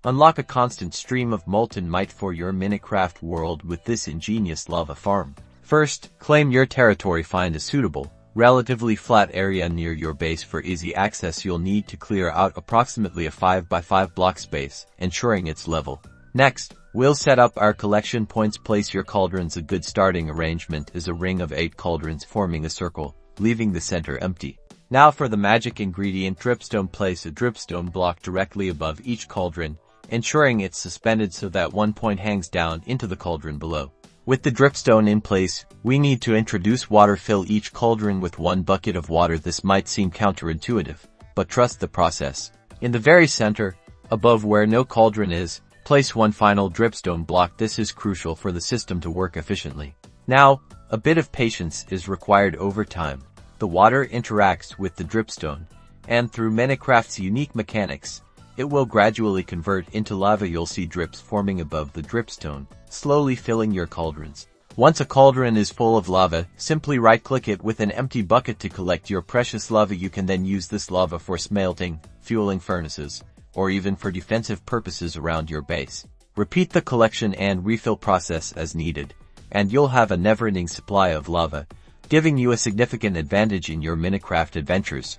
Unlock a constant stream of molten might for your Minecraft world with this ingenious lava farm. First, claim your territory. Find a suitable, relatively flat area near your base for easy access. You'll need to clear out approximately a 5 by 5 block space, ensuring it's level. Next, we'll set up our collection points. Place your cauldrons. A good starting arrangement is a ring of 8 cauldrons forming a circle, leaving the center empty. Now for the magic ingredient dripstone. Place a dripstone block directly above each cauldron, ensuring it's suspended so that one point hangs down into the cauldron below. With the dripstone in place, we need to introduce water. Fill each cauldron with 1 bucket of water. This might seem counterintuitive, but trust the process. In the very center, above where no cauldron is, place 1 final dripstone block. This is crucial for the system to work efficiently. Now, a bit of patience is required. Over time, the water interacts with the dripstone, and through Minecraft's unique mechanics, it will gradually convert into lava. You'll see drips forming above the dripstone, slowly filling your cauldrons. Once a cauldron is full of lava, simply right-click it with an empty bucket to collect your precious lava. You can then use this lava for smelting, fueling furnaces, or even for defensive purposes around your base. Repeat the collection and refill process as needed, and you'll have a never-ending supply of lava, giving you a significant advantage in your Minecraft adventures.